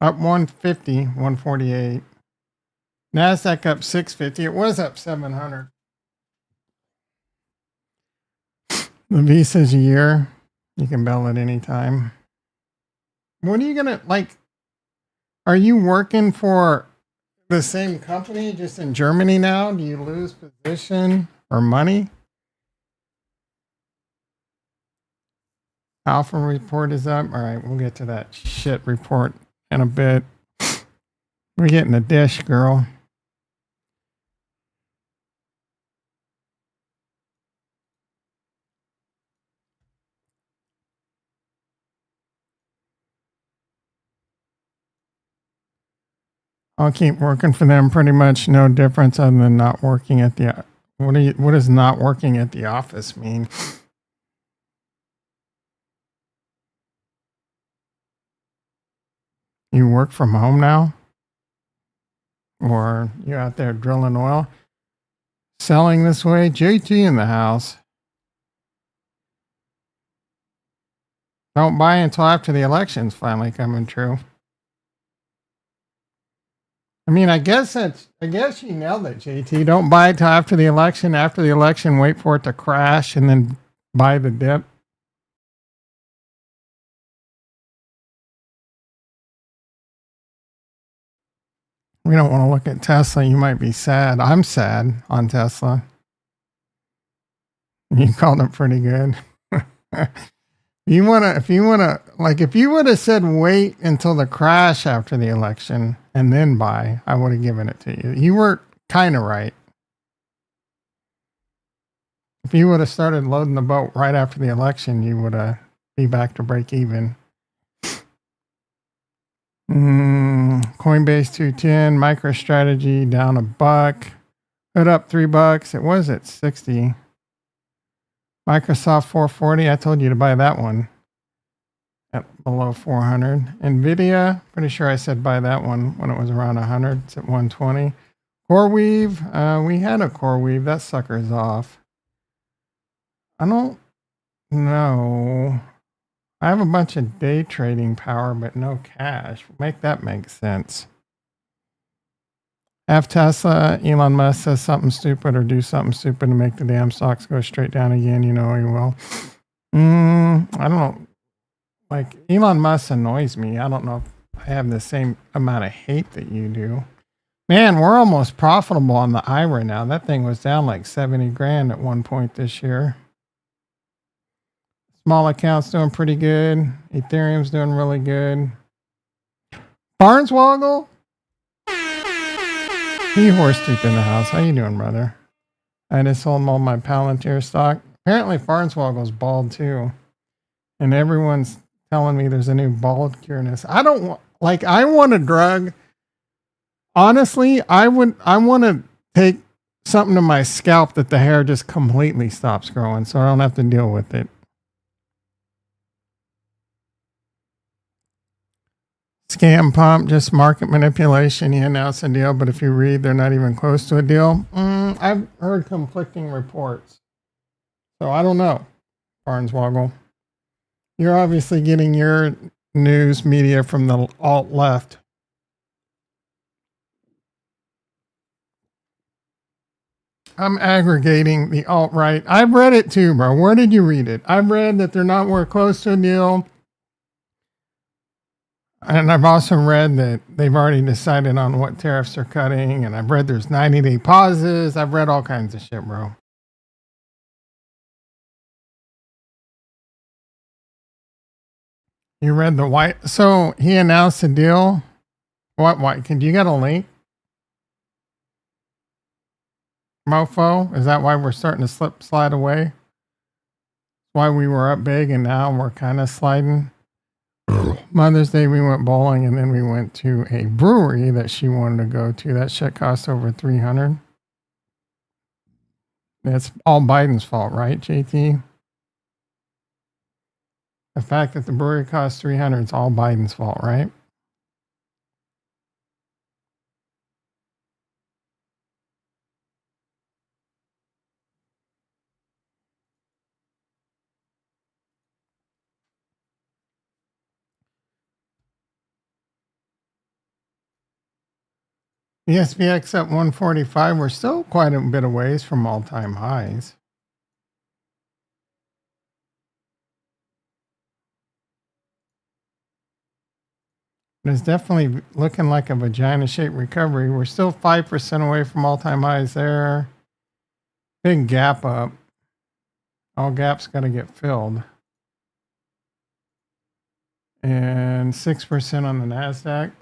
Up 150, 148. NASDAQ up 650. It was up 700. The Visa's a year. You can bail at any time. What are you going to, like, are you working for the same company just in Germany now? Do you lose position or money? Alpha report is up. All right, we'll get to that shit report in a bit. We're getting a dish, girl. I'll keep working for them. Pretty much no difference other than not working at the. What does not working at the office mean? You work from home now, or you're out there drilling oil, selling this way. JT in the house. Don't buy until after the election's finally coming true. I mean, I guess you nailed it, JT. Don't buy it till after the election. After the election, wait for it to crash and then buy the dip. We don't want to look at Tesla. You might be sad. I'm sad on Tesla. You called it pretty good. If you would have said wait until the crash after the election and then buy, I would have given it to you. You were kind of right. If you would have started loading the boat right after the election, you would have be back to break even. Coinbase 210, MicroStrategy down $1. Put up $3. It was at 60. Microsoft 440. I told you to buy that one at below 400. Nvidia, pretty sure I said buy that one when it was around 100. It's at 120. CoreWeave, we had a CoreWeave. That sucker's off. I don't know. I have a bunch of day trading power, but no cash. Make that make sense. Have Tesla, Elon Musk says something stupid or do something stupid to make the damn stocks go straight down again. You know he will. I don't know. Like, Elon Musk annoys me. I don't know if I have the same amount of hate that you do. Man, we're almost profitable on the IRA now. That thing was down like 70 grand at one point this year. Small accounts doing pretty good. Ethereum's doing really good. Barnswoggle? Horsetoothed in the house. How you doing, brother? I just sold all my Palantir stock. Apparently Farnswoggle's bald too. And everyone's telling me there's a new bald cureness. I don't want, like, I want a drug. Honestly, I want to take something to my scalp that the hair just completely stops growing so I don't have to deal with it. Scam pump, just market manipulation. He announced a deal, but if you read, they're not even close to a deal. I've heard conflicting reports. So I don't know, Barnswoggle. You're obviously getting your news media from the alt left. I'm aggregating the alt right. I've read it too, bro. Where did you read it? I've read that they're not we're close to a deal. And I've also read that they've already decided on what tariffs are cutting. And I've read there's 90-day pauses. I've read all kinds of shit, bro. You read the white. So he announced a deal. What? Can you get a link? Mofo? Is that why we're starting to slide away? Why we were up big and now we're kind of sliding? Mother's Day, we went bowling and then we went to a brewery that she wanted to go to. That shit cost over $300. It's all Biden's fault, right, JT? The fact that the brewery cost $300 is all Biden's fault, right? The SPX at 145. We're still quite a bit of ways from all-time highs. It's definitely looking like a vagina-shaped recovery. We're still 5% away from all-time highs there. Big gap up. All gaps got to get filled. And 6% on the NASDAQ.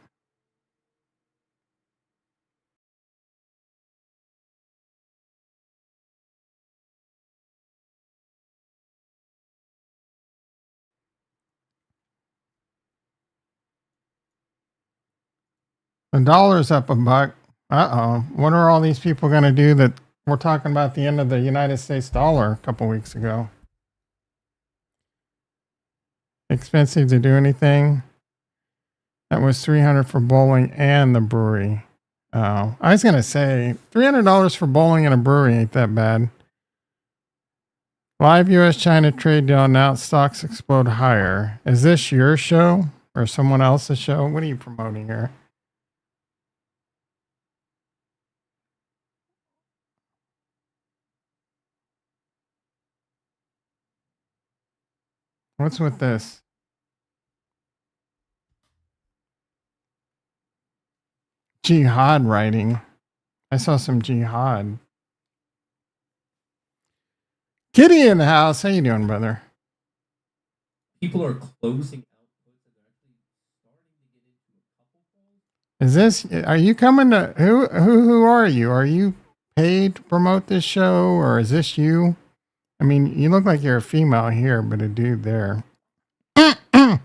The dollar's up a buck. Uh-oh. What are all these people going to do that we're talking about the end of the United States dollar a couple weeks ago? Expensive to do anything. That was $300 for bowling and the brewery. Oh, I was going to say $300 for bowling and a brewery ain't that bad. Live U.S.-China trade deal announced, stocks explode higher. Is this your show or someone else's show? What are you promoting here? What's with this? Jihad writing. I saw some jihad. Kitty in the house. How you doing, brother? People are closing out. Is this? Are you coming to? Who are you? Are you paid to promote this show, or is this you? I mean, you look like you're a female here, but a dude there. How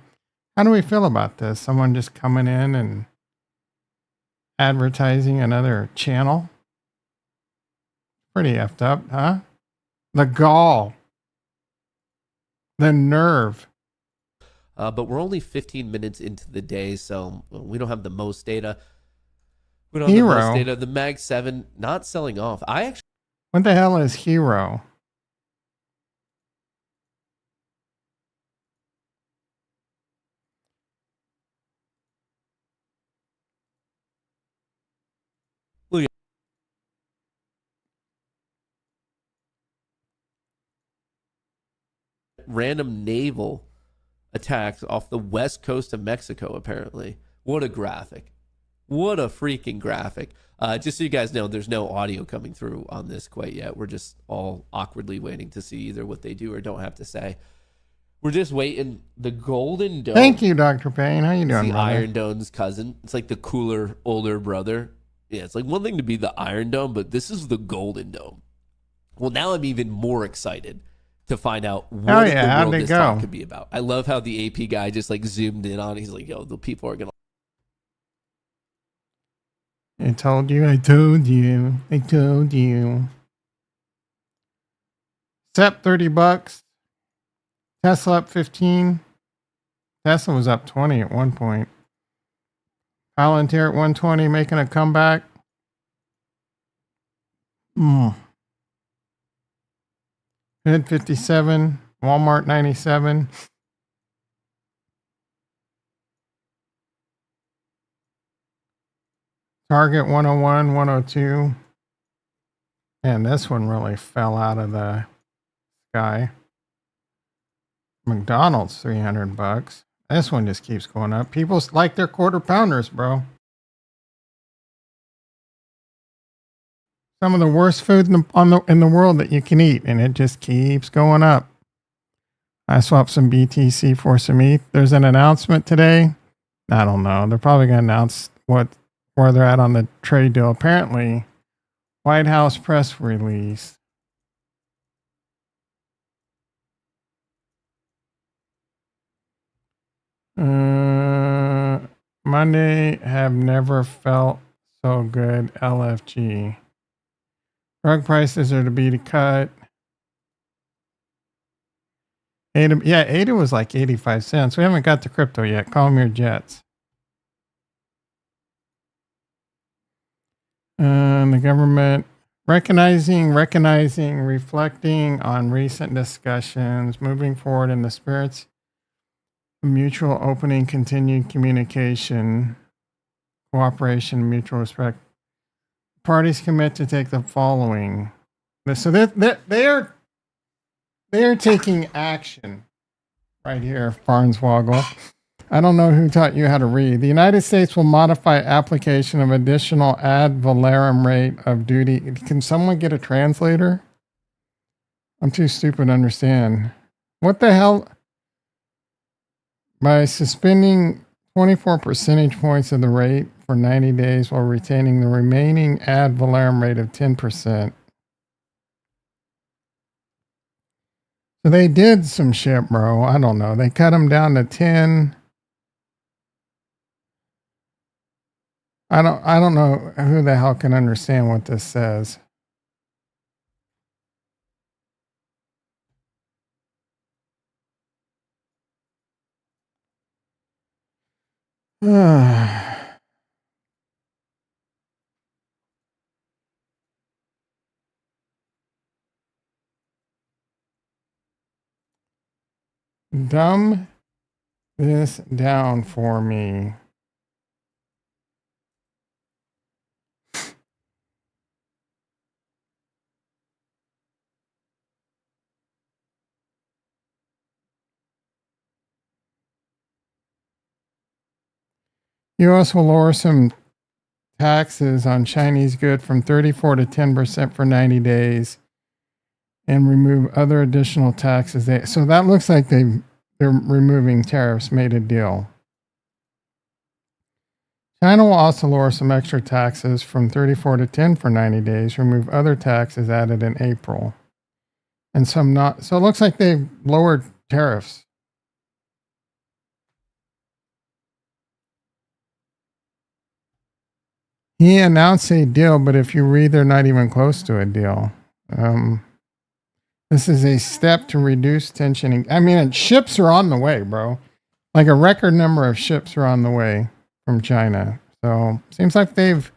do we feel about this? Someone just coming in and advertising another channel? Pretty effed up, huh? The gall. The nerve. But we're only 15 minutes into the day, so we don't have the most data. We don't have the most data. The Mag 7 not selling off. What the hell is Hero? Look at random naval attacks off the west coast of Mexico, apparently. What a graphic. What a freaking graphic. Just so you guys know, there's no audio coming through on this quite yet. We're just all awkwardly waiting to see either what they do or don't have to say. We're just waiting. The Golden Dome. Thank you, Dr. Payne. How you doing, the brother? Iron Dome's cousin. It's like the cooler, older brother. Yeah, it's like one thing to be the Iron Dome, but this is the Golden Dome. Well, now I'm even more excited to find out what in the world this talk could be about. I love how the AP guy just like zoomed in on it. He's like, yo, the people are going to. I told you. I told you. I told you. SEP $30. Tesla up 15. Tesla was up 20 at one point. Palantir at 120 making a comeback. Mid 57. Walmart 97. Target 101, 102. And this one really fell out of the sky. McDonald's $300. This one just keeps going up. People like their quarter pounders, bro. Some of the worst food in the world that you can eat, and it just keeps going up. I swapped some BTC for some ETH. There's an announcement today. I don't know. They're probably going to announce where they're at on the trade deal. Apparently, White House press release. Monday have never felt so good. LFG. Drug prices are to be cut. ADA was like 85 cents. We haven't got to crypto yet. Call them your jets. The government recognizing, reflecting on recent discussions, moving forward in the spirits of mutual opening, continued communication, cooperation, mutual respect. parties commit to take the following. So they're taking action right here, Farnswoggle. I don't know who taught you how to read. The United States will modify application of additional ad valorem rate of duty. Can someone get a translator? I'm too stupid to understand. What the hell? By suspending 24 percentage points of the rate for 90 days while retaining the remaining ad valorem rate of 10%. So they did some shit, bro. I don't know. They cut them down to 10. I don't know who the hell can understand what this says. Dumb this down for me. U.S. will lower some taxes on Chinese goods from 34 to 10% for 90 days and remove other additional taxes. So that looks like they're removing tariffs, made a deal. China will also lower some extra taxes from 34 to 10 for 90 days, remove other taxes added in April. And some not. So it looks like they've lowered tariffs. He announced a deal, but if you read, they're not even close to a deal. This is a step to reduce tension. I mean, ships are on the way, bro. Like a record number of ships are on the way from China. So seems like they've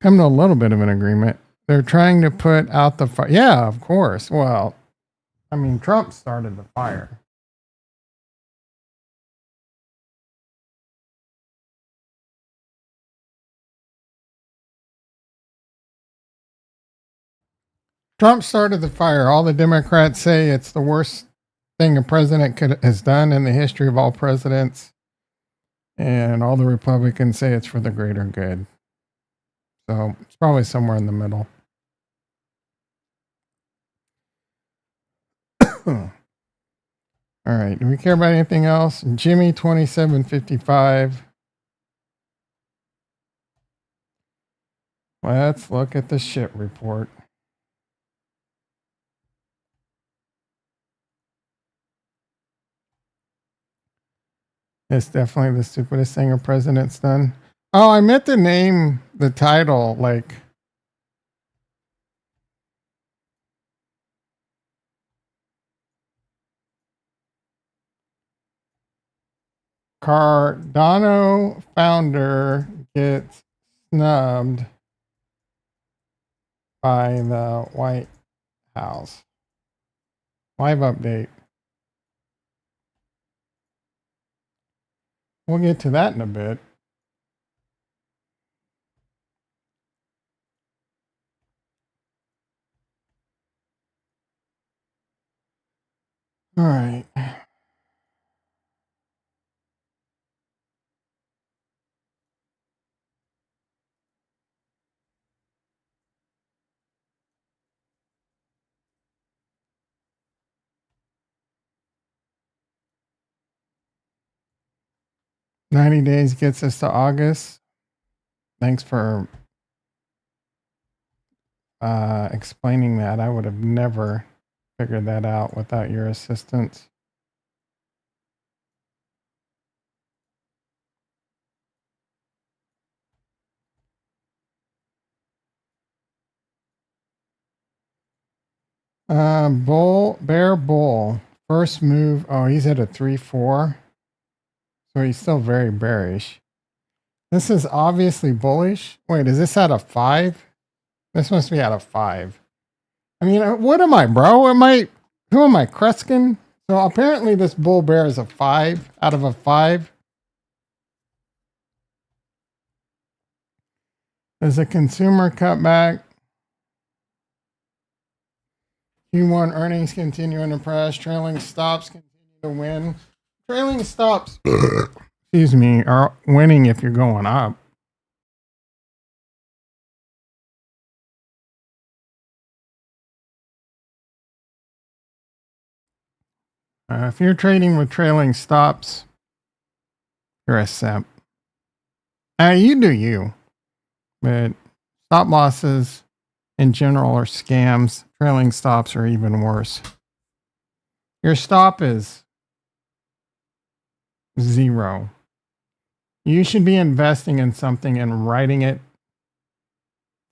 come to a little bit of an agreement. They're trying to put out the fire. Yeah, of course. Well, I mean, Trump started the fire. Trump started the fire. All the Democrats say it's the worst thing a president has done in the history of all presidents. And all the Republicans say it's for the greater good. So it's probably somewhere in the middle. All right. Do we care about anything else? Jimmy 2755. Let's look at the shit report. It's definitely the stupidest thing a president's done. Oh, I meant to name the title like Cardano founder gets snubbed by the White House. Live update. We'll get to that in a bit. All right. $90 days gets us to August. Thanks for explaining that. I would have never figured that out without your assistance. Bear bull. First move. Oh, he's at a 3-4. So he's still very bearish. This is obviously bullish. Wait, is this at a 5? This must be at a 5. I mean, what am I, bro? Who am I, Kreskin? So apparently this bull bear is a 5 out of a 5. As a consumer cutback, Q1 earnings continue under press. Trailing stops continue to win. Trailing stops, excuse me, are winning if you're going up. If you're trading with trailing stops, you're a simp. You do you, but stop losses in general are scams. Trailing stops are even worse. Your stop is 0. You should be investing in something and writing it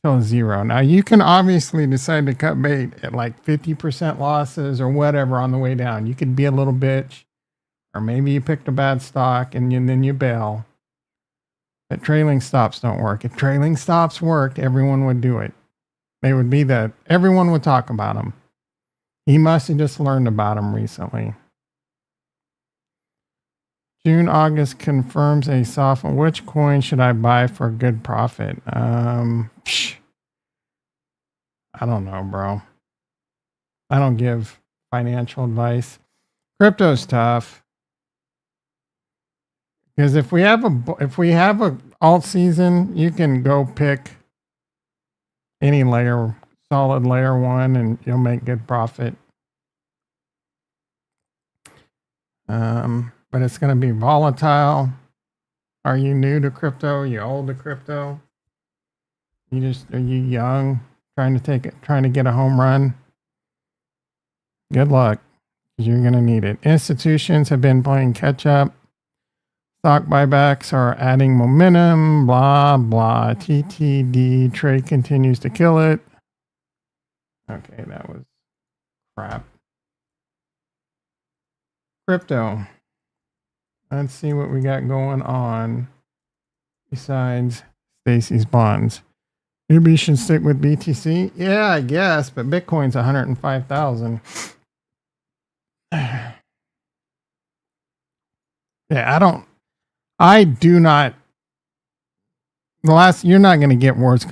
till 0. Now, you can obviously decide to cut bait at like 50% losses or whatever on the way down. You could be a little bitch, or maybe you picked a bad stock and then you bail. But trailing stops don't work. If trailing stops worked, everyone would do it. They would be that everyone would talk about them. He must have just learned about them recently. June, August confirms a soft. Which coin should I buy for a good profit? I don't know, bro. I don't give financial advice. Crypto's tough because if we have a alt season, you can go pick any layer, solid layer 1, and you'll make good profit. But it's going to be volatile. Are you new to crypto? Are you old to crypto? Are you young, trying to get a home run? Good luck, because you're going to need it. Institutions have been playing catch up. Stock buybacks are adding momentum. Blah blah. TTD trade continues to kill it. Okay, that was crap. Crypto. Let's see what we got going on besides Stacy's bonds. Newbie should stick with BTC. Yeah, I guess, but Bitcoin's 105,000. Yeah, I do not. You're not going to get worse.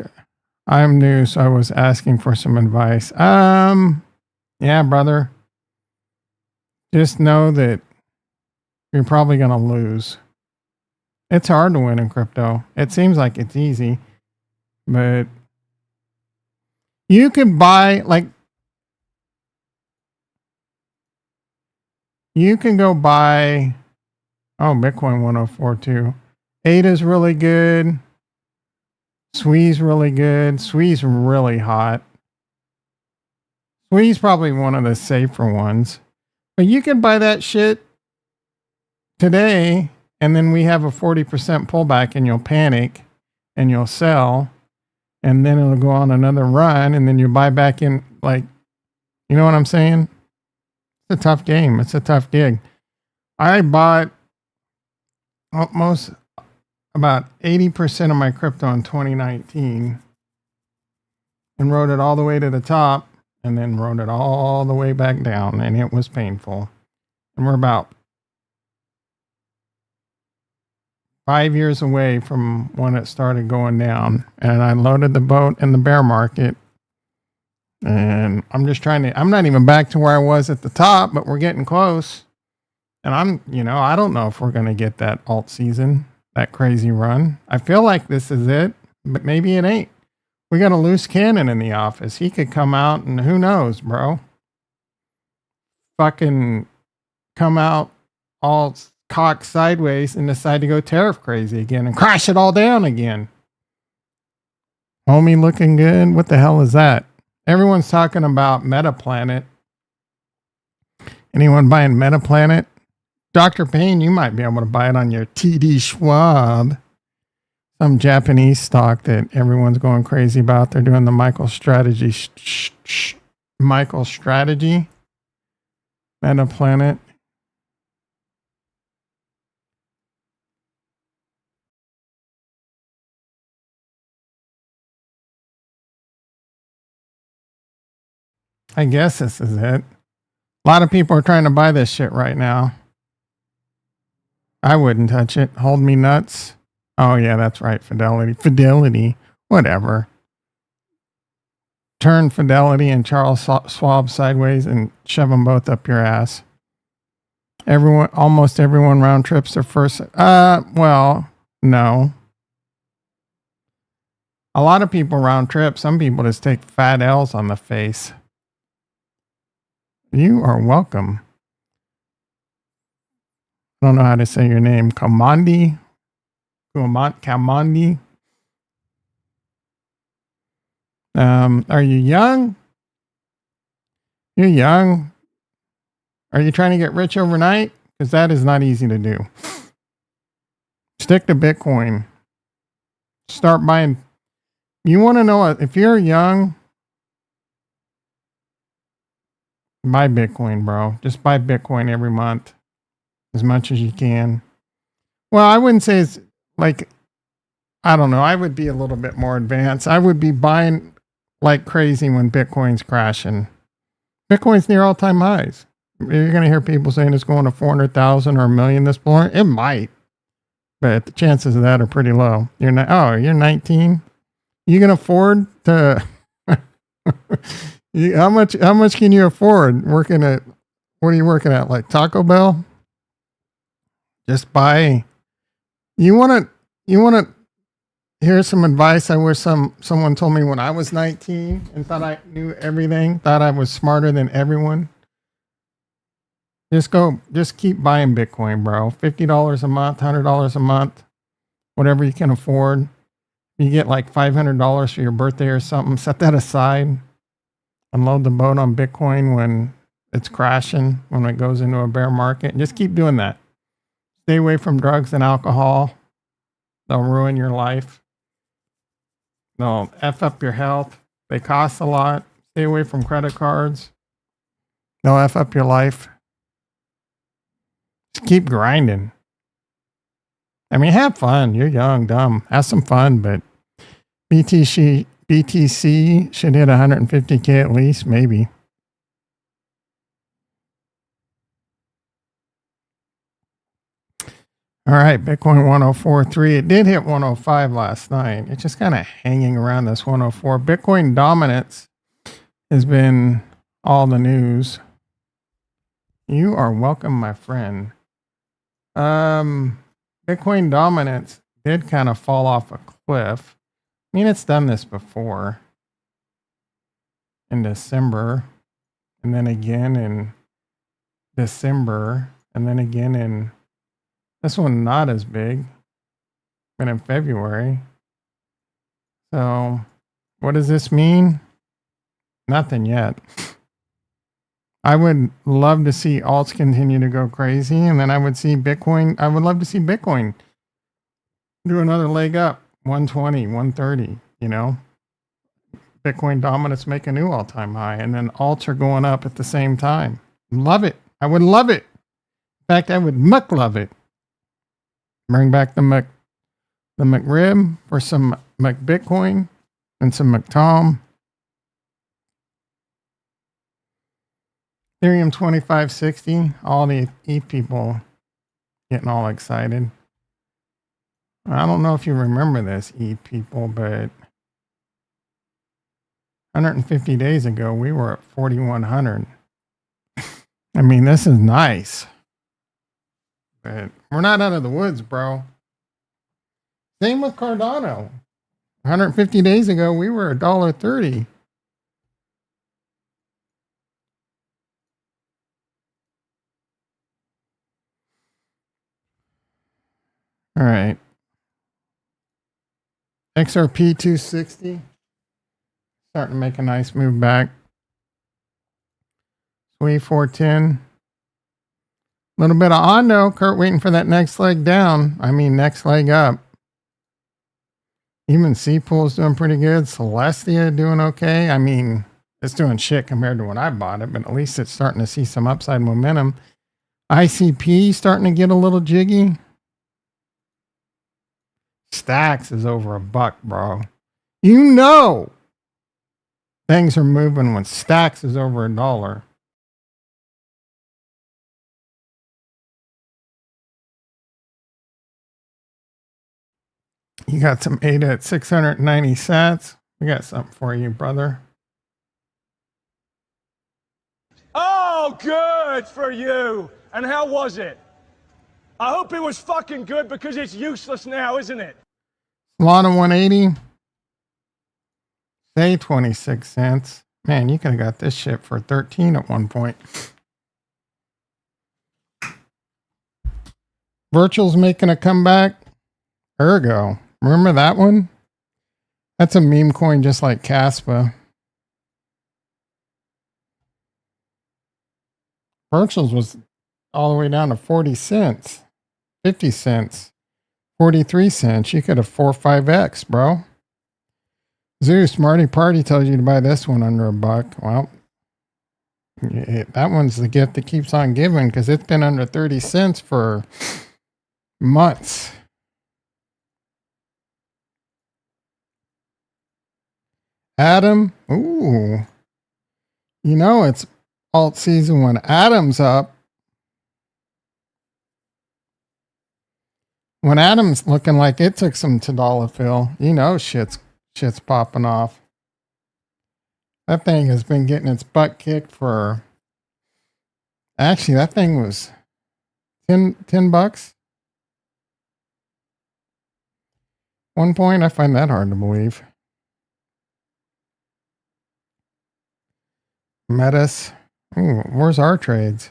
I'm new, so I was asking for some advice. Yeah, brother. Just know that you're probably going to lose. It's hard to win in crypto. It seems like it's easy, but you could buy, you can go buy, Bitcoin 104.2. ADA's really good. SWI's really good. SWI's really hot. SWI's probably one of the safer ones. But you can buy that shit today, and then we have a 40% pullback, and you'll panic, and you'll sell, and then it'll go on another run, and then you buy back in, you know what I'm saying? It's a tough game. It's a tough gig. I bought almost about 80% of my crypto in 2019 and rode it all the way to the top and then rode it all the way back down, and it was painful. And we're about 5 years away from when it started going down, and I loaded the boat in the bear market, and I'm not even back to where I was at the top, but we're getting close. And I don't know if we're going to get that alt season, that crazy run. I feel like this is it, but maybe it ain't. We got a loose cannon in the office. He could come out and who knows, bro. Fucking come out all cocked sideways and decide to go tariff crazy again and crash it all down again. Homie looking good? What the hell is that? Everyone's talking about MetaPlanet. Anyone buying MetaPlanet? Dr. Payne, you might be able to buy it on your TD Schwab. Some Japanese stock that everyone's going crazy about. They're doing the MicroStrategy. MicroStrategy. MetaPlanet. I guess this is it. A lot of people are trying to buy this shit right now. I wouldn't touch it. Hold me nuts. Oh, yeah, that's right. Fidelity. Whatever. Turn Fidelity and Charles Schwab sideways and shove them both up your ass. Almost everyone round trips their first. Well, no. A lot of people round trip. Some people just take fat L's on the face. You are welcome. I don't know how to say your name. Kamandi. Kamandi. Are you young? You're young. Are you trying to get rich overnight? Because that is not easy to do. Stick to Bitcoin. Start buying. You want to know if you're young, buy Bitcoin, bro. Just buy Bitcoin every month as much as you can. Well, I wouldn't say it's like, I don't know. I would be a little bit more advanced. I would be buying like crazy when Bitcoin's crashing. Bitcoin's near all-time highs. You're going to hear people saying it's going to 400,000 or a million this morning. It might, but the chances of that are pretty low. You're 19. You can afford to. How much can you afford working at? What are you working at? Like Taco Bell? Just buy. You want to hear some advice? I wish someone told me when I was 19 and thought I knew everything. Thought I was smarter than everyone. Just keep buying Bitcoin, bro. $50 a month, $100 a month, whatever you can afford. You get like $500 for your birthday or something. Set that aside. Unload the boat on Bitcoin when it's crashing, when it goes into a bear market. Just keep doing that. Stay away from drugs and alcohol. They'll ruin your life. They'll F up your health. They cost a lot. Stay away from credit cards. They'll F up your life. Just keep grinding. I mean, have fun. You're young, dumb. Have some fun, but BTC should hit 150K at least, maybe. All right, Bitcoin 104.3. It did hit 105 last night. It's just kind of hanging around this 104. Bitcoin dominance has been all the news. You are welcome, my friend. Bitcoin dominance did kind of fall off a cliff. I mean, it's done this before in December, and then again in December, and then again in this one, not as big, but in February. So, what does this mean? Nothing yet. I would love to see alts continue to go crazy, and then I would see Bitcoin. I would love to see Bitcoin do another leg up, 120, 130, you know? Bitcoin dominance make a new all-time high, and then alts are going up at the same time. Love it. I would love it. In fact, I would muck love it. Bring back the McRib for some McBitcoin and some McTom. Ethereum 2560. All the ETH people getting all excited. I don't know if you remember this, ETH people, but 150 days ago, we were at 4,100. I mean, this is nice. But we're not out of the woods, bro. Same with Cardano. 150 days ago, we were $1.30. All right. XRP 260. Starting to make a nice move back. SWE 410. A little bit of Ondo. Kurt waiting for that next leg down. I mean, next leg up. Even C-Pool's doing pretty good. Celestia doing okay. I mean, it's doing shit compared to when I bought it, but at least it's starting to see some upside momentum. ICP starting to get a little jiggy. Stacks is over $1, bro. You know things are moving when Stacks is over $1. You got some ADA at 690 sats. We got something for you, brother. Oh, good for you. And how was it? I hope it was fucking good because it's useless now, isn't it? Solana 180. Say 26 cents. Man, you could have got this shit for 13 at one point. Virtual's making a comeback. Ergo. Remember that one? That's a meme coin just like Caspa. Virtuals was all the way down to 40 cents, 50 cents, 43 cents. You could have 4 or 5x, bro. Zeus, Marty Party tells you to buy this one under $1. Well, that one's the gift that keeps on giving because it's been under 30 cents for months. Adam, ooh. You know it's alt season when Adam's up. When Adam's looking like it took some tadalafil, you know shit's popping off. That thing has been getting its butt kicked for... Actually, that thing was $10. One point, I find that hard to believe. Metis. Ooh, where's our trades?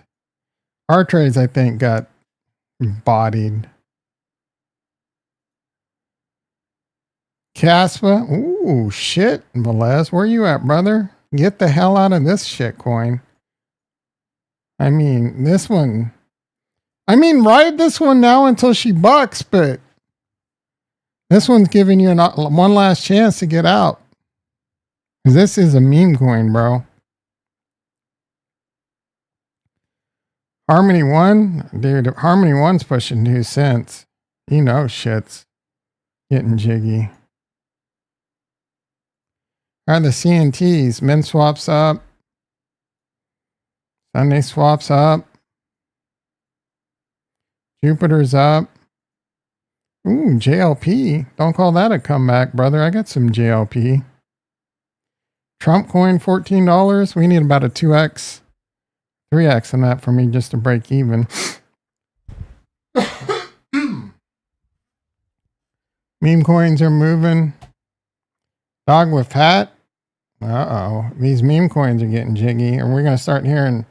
Our trades, I think, got bodied. Caspa. Ooh, shit. Velez, where you at, brother? Get the hell out of this shit coin. I mean, this one. I mean, ride this one now until she bucks, but this one's giving you one last chance to get out. This is a meme coin, bro. Harmony 1? Dude, Harmony 1's pushing 2 cents. You know shit's getting jiggy. All right, the CNTs. Min swaps up. Sunday swaps up. Jupiter's up. Ooh, JLP. Don't call that a comeback, brother. I got some JLP. Trump coin, $14. We need about a 2x, 3x on that for me just to break even. Meme coins are moving. Dog with hat. Uh-oh. These meme coins are getting jiggy. And we're going to start hearing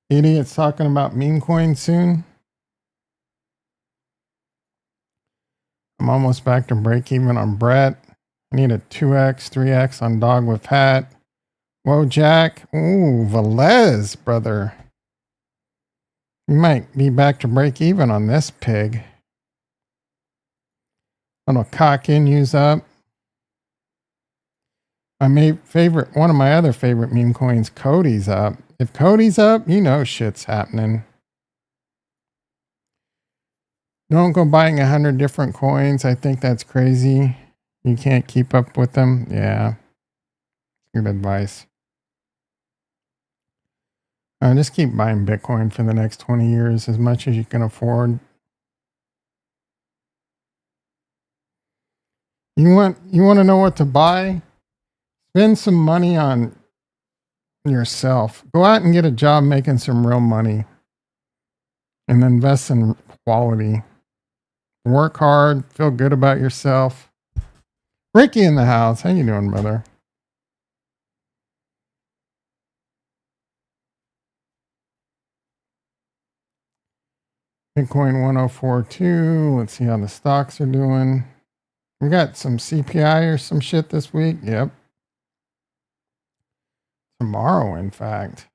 idiots talking about meme coins soon. I'm almost back to break even on Brett. I need a 2x, 3x on Dog with hat. Whoa, Jack. Ooh, Velez, brother. You might be back to break even on this pig. Little cock in, use up. One of my other favorite meme coins, Cody's up. If Cody's up, you know shit's happening. Don't go buying 100 different coins. I think that's crazy. You can't keep up with them. Yeah. Good advice. Just keep buying Bitcoin for the next 20 years as much as you can afford. You want to know what to buy? Spend some money on yourself. Go out and get a job making some real money and invest in quality. Work hard, feel good about yourself. Ricky in the house. How you doing, brother? Bitcoin 1042. Let's see how the stocks are doing. We got some CPI or some shit this week. Yep. Tomorrow, in fact.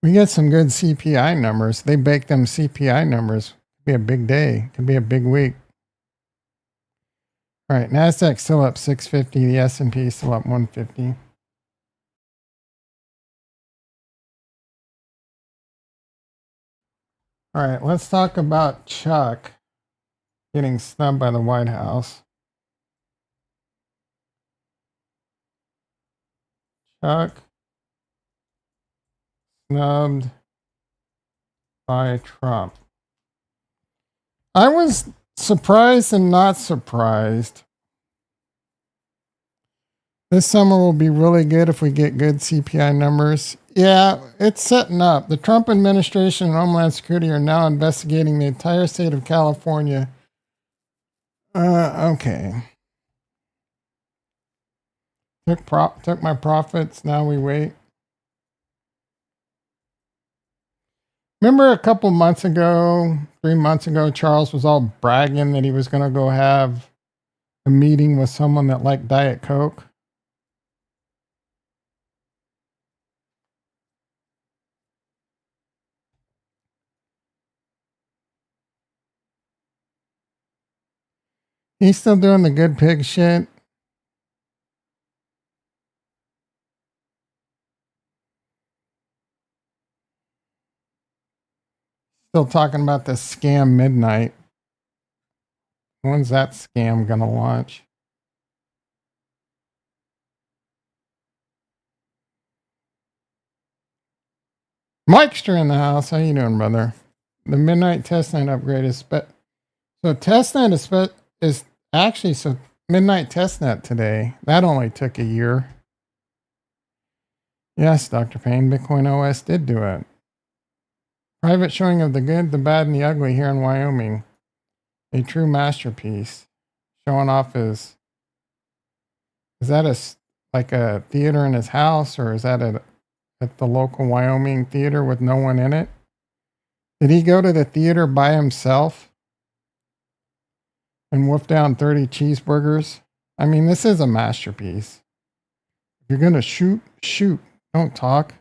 We get some good CPI numbers. They bake them CPI numbers. Could be a big day. Could be a big week. All right, NASDAQ still up 650. The S&P still up 150. All right, let's talk about Chuck getting snubbed by the White House. Chuck snubbed by Trump. I was surprised and not surprised. This summer will be really good if we get good CPI numbers. Yeah, it's setting up. The Trump administration and Homeland Security are now investigating the entire state of California. Okay. Took my profits. Now we wait. Remember a couple months ago, 3 months ago, Charles was all bragging that he was going to go have a meeting with someone that liked Diet Coke. He's still doing the good pig shit. Still talking about the scam midnight. When's that scam gonna launch? Mikester in the house. How you doing, brother? The midnight testnet upgrade is so testnet is actually so midnight testnet today. That only took a year. Yes, Dr. Payne, Bitcoin OS did do it. Private showing of the good, the bad, and the ugly here in Wyoming. A true masterpiece. Showing off his. Is that like a theater in his house, or is that at the local Wyoming theater with no one in it? Did he go to the theater by himself and wolf down 30 cheeseburgers? I mean, this is a masterpiece. If you're gonna shoot, shoot. Don't talk.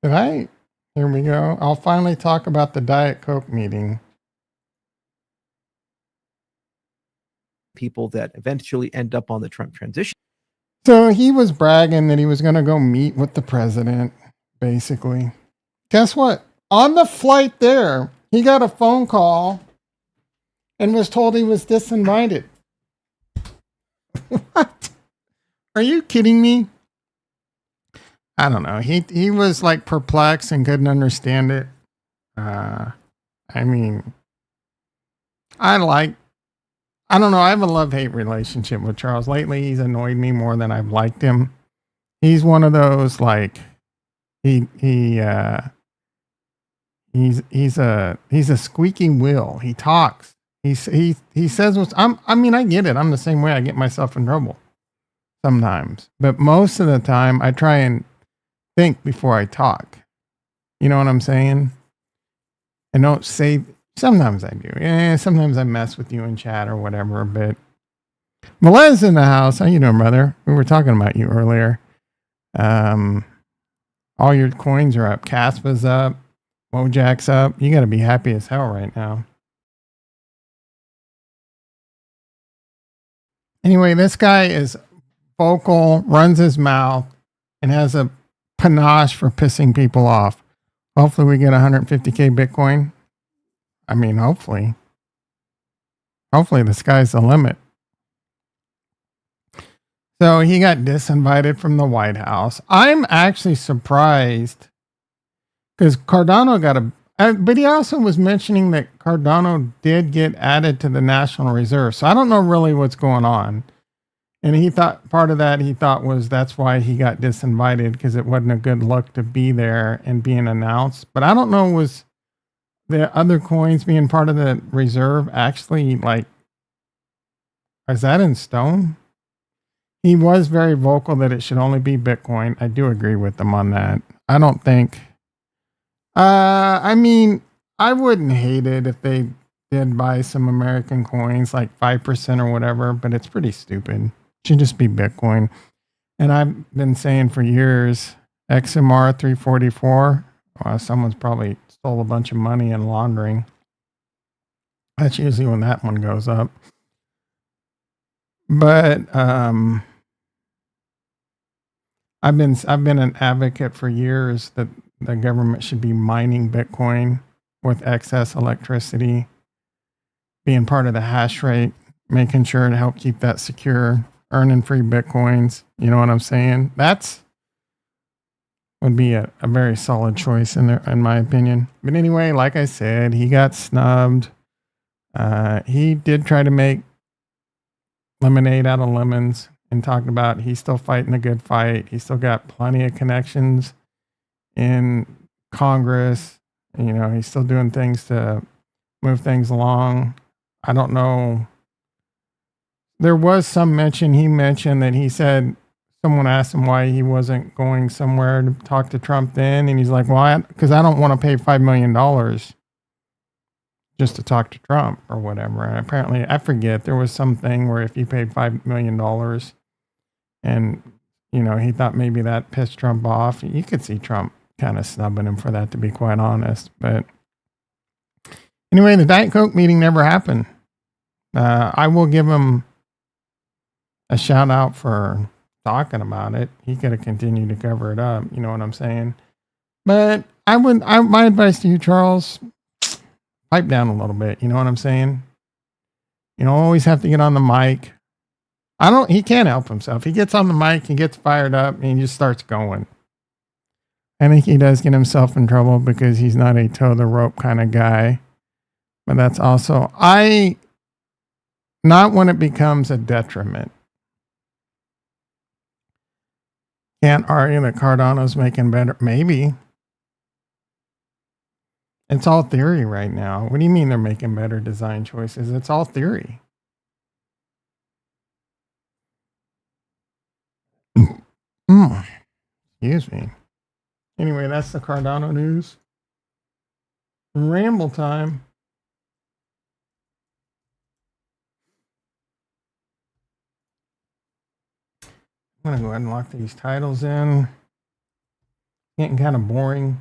Did I? Here we go. I'll finally talk about the Diet Coke meeting. People that eventually end up on the Trump transition. So he was bragging that he was going to go meet with the president, basically. Guess what? On the flight there, he got a phone call and was told he was disinvited. What? Are you kidding me? I don't know. He was like perplexed and couldn't understand it. I mean, I don't know. I have a love-hate relationship with Charles. Lately, he's annoyed me more than I've liked him. He's one of those like he's a squeaky wheel. He talks. He says what's I mean, I get it. I'm the same way. I get myself in trouble sometimes. But most of the time I try and think before I talk. You know what I'm saying? And don't say. Sometimes I do. Sometimes I mess with you in chat or whatever, but Melez in the house. How you doing, brother? We were talking about you earlier. All your coins are up. Caspa's up. Mojack's up. You got to be happy as hell right now. Anyway, this guy is vocal, runs his mouth, and has a panache for pissing people off. Hopefully we get 150K Bitcoin. I mean, hopefully. Hopefully the sky's the limit. So he got disinvited from the White House. I'm actually surprised because Cardano but he also was mentioning that Cardano did get added to the National Reserve. So I don't know really what's going on. And he thought part of that was that's why he got disinvited, because it wasn't a good look to be there and being announced. But I don't know, was the other coins being part of the reserve actually like, is that in stone? He was very vocal that it should only be Bitcoin. I do agree with him on that. I don't think, I mean, I wouldn't hate it if they did buy some American coins, like 5% or whatever, but it's pretty stupid. It should just be Bitcoin. And I've been saying for years, XMR 344, someone's probably stole a bunch of money in laundering. That's usually when that one goes up. But I've been an advocate for years that the government should be mining Bitcoin with excess electricity, being part of the hash rate, making sure to help keep that secure, earning free Bitcoins. You know what I'm saying? That's would be a very solid choice in there, in my opinion. But anyway, like I said, he got snubbed. He did try to make lemonade out of lemons and talked about he's still fighting a good fight. He's still got plenty of connections in Congress. You know, he's still doing things to move things along. I don't know. There was some mention, he mentioned that he said someone asked him why he wasn't going somewhere to talk to Trump then. And he's like, well, because I don't want to pay $5 million just to talk to Trump or whatever. And apparently, I forget, there was something where if you paid $5 million and, you know, he thought maybe that pissed Trump off. You could see Trump kind of snubbing him for that, to be quite honest. But anyway, the Diet Coke meeting never happened. I will give him a shout out for talking about it. He could have continued to cover it up. You know what I'm saying? But my advice to you, Charles, pipe down a little bit. You know what I'm saying? You don't always have to get on the mic. He can't help himself. He gets on the mic, he gets fired up, and he just starts going. I think he does get himself in trouble because he's not a toe the rope kind of guy. But that's also, not when it becomes a detriment. Can't argue that Cardano's making better. Maybe. It's all theory right now. What do you mean they're making better design choices? It's all theory. Excuse me. Anyway, that's the Cardano news. Ramble time. I'm going to go ahead and lock these titles in. Getting kind of boring.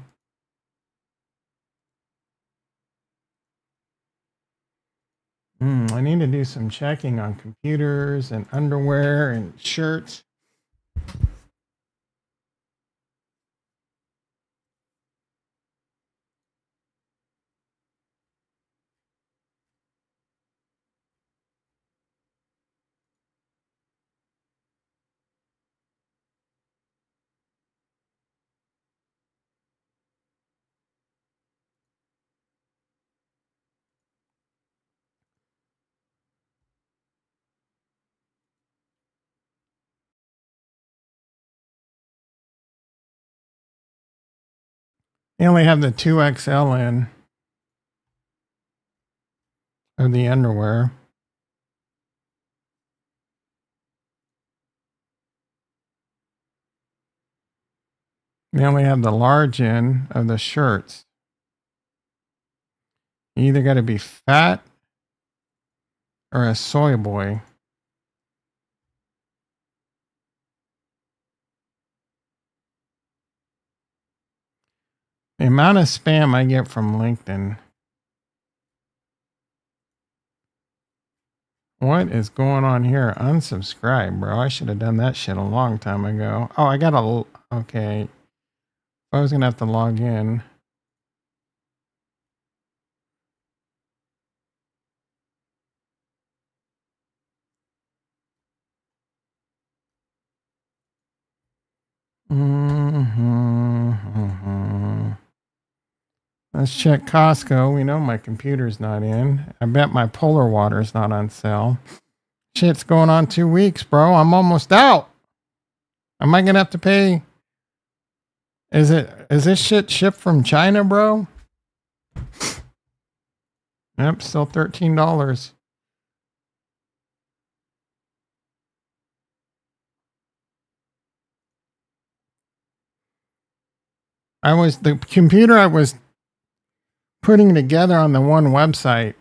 I need to do some checking on computers and underwear and shirts. They only have the 2XL in of the underwear. They only have the large in of the shirts. You either got to be fat or a soy boy. The amount of spam I get from LinkedIn. What is going on here? Unsubscribe, bro. I should have done that shit a long time ago. Oh, I got a... Okay. I was going to have to log in. Let's check Costco. We know my computer's not in. I bet my polar water's not on sale. Shit's going on 2 weeks, bro. I'm almost out. Am I going to have to pay? Is this shit shipped from China, bro? Yep, still $13. The computer I was putting together on the one website,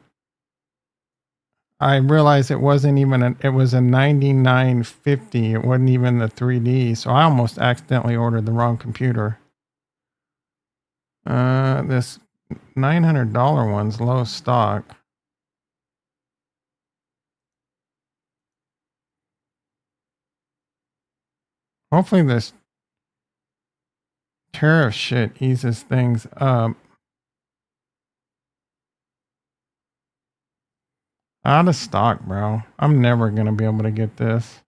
I realized it wasn't even it was a 9950. It wasn't even the 3D. So I almost accidentally ordered the wrong computer. This $900 one's low stock. Hopefully this tariff shit eases things up. Out of stock, bro. I'm never going to be able to get this.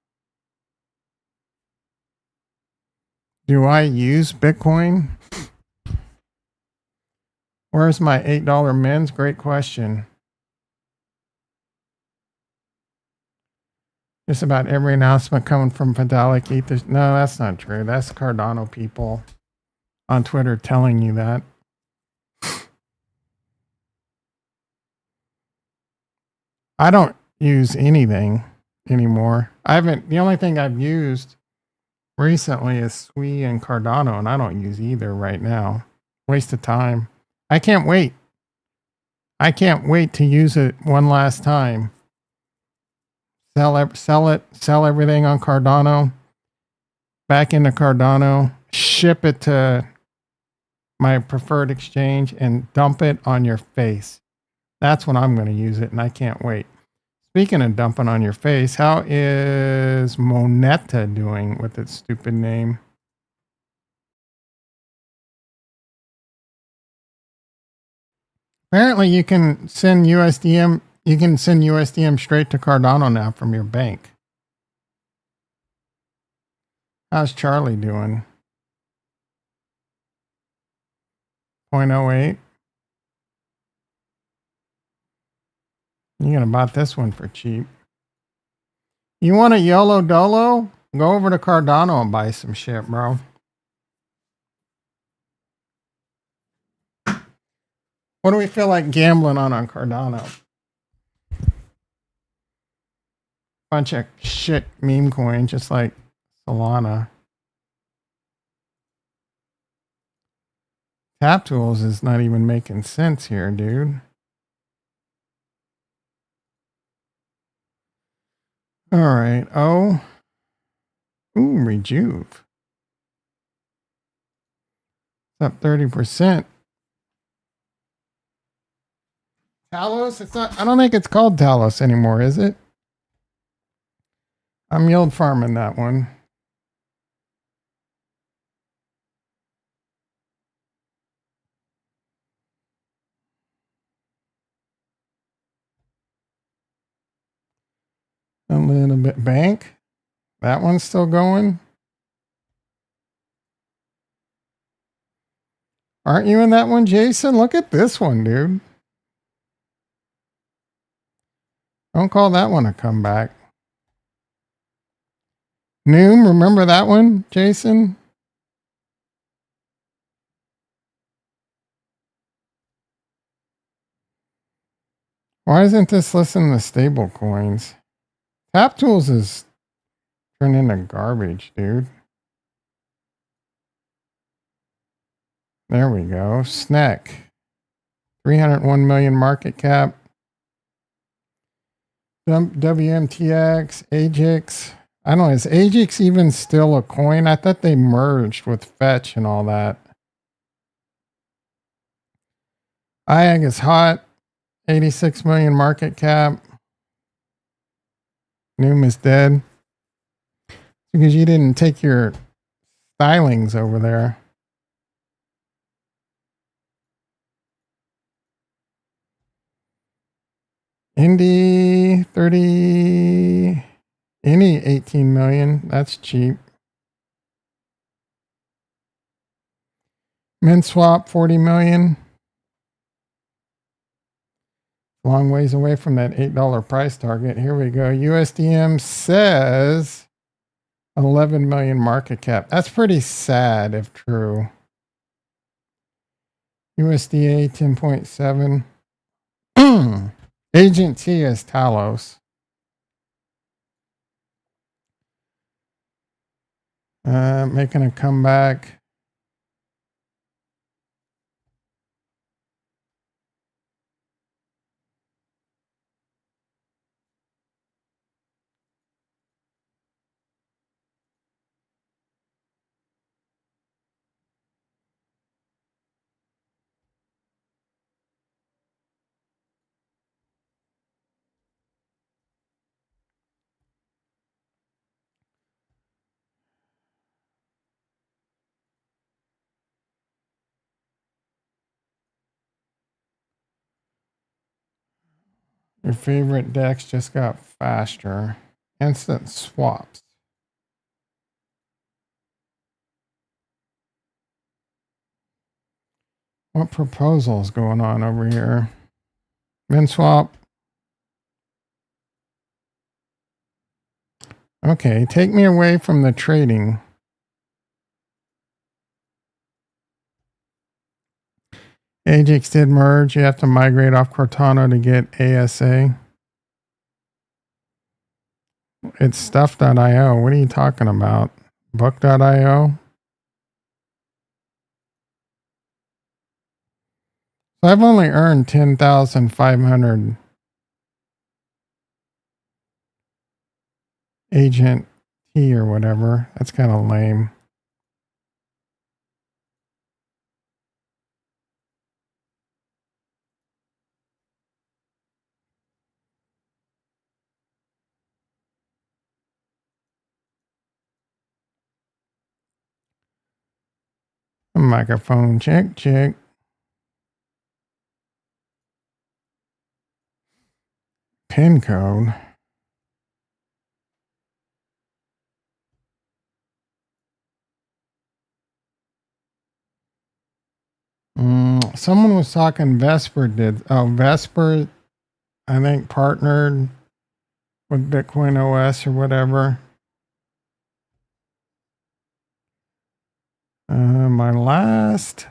Do I use Bitcoin? Where's my $8 mins? Great question. Just about every announcement coming from Vitalik Ethers. No, that's not true. That's Cardano people on Twitter telling you that. I don't use anything anymore. The only thing I've used recently is Sui and Cardano, and I don't use either right now. Waste of time. I can't wait. I can't wait to use it one last time. Sell everything on Cardano, back into Cardano, ship it to my preferred exchange, and dump it on your face. That's when I'm going to use it, and I can't wait. Speaking of dumping on your face, how is Moneta doing with its stupid name? Apparently, you can send USDM. You can send USDM straight to Cardano now from your bank. How's Charlie doing? 0.08. You're gonna buy this one for cheap. You want a YOLO Dolo? Go over to Cardano and buy some shit, bro. What do we feel like gambling on Cardano? Bunch of shit meme coin, just like Solana. Tap Tools is not even making sense here, dude. All right. Oh. Ooh, Rejuve. It's up 30%. Talos? It's not. I don't think it's called Talos anymore, is it? I'm yield farming that one. A little bit bank. That one's still going. Aren't you in that one, Jason? Look at this one, dude. Don't call that one a comeback. Noom, remember that one, Jason? Why isn't this listening to stable coins? Tap Tools is turning into garbage, dude. There we go. Snack. 301 million market cap. WMTX, AJIX. I don't know. Is AJIX even still a coin? I thought they merged with Fetch and all that. IAG is hot. 86 million market cap. Noom is dead. Because you didn't take your stylings over there. Indy 30. Any 18 million. That's cheap. MinSwap 40 million. Long ways away from that $8 price target. Here we go. USDM says 11 million market cap. That's pretty sad if true. USDA 10.7. Agent T is Talos. Making a comeback. Your favorite decks just got faster. Instant swaps. What proposal is going on over here? Min swap. Okay, take me away from the trading. Ajax did merge. You have to migrate off Cardano to get ASA. It's stuff.io. What are you talking about? Book.io? So I've only earned 10,500 agent T or whatever. That's kind of lame. Microphone check, check. Pin code. Someone was talking Vesper did. Oh, Vesper, I think, partnered with Bitcoin OS or whatever. My last.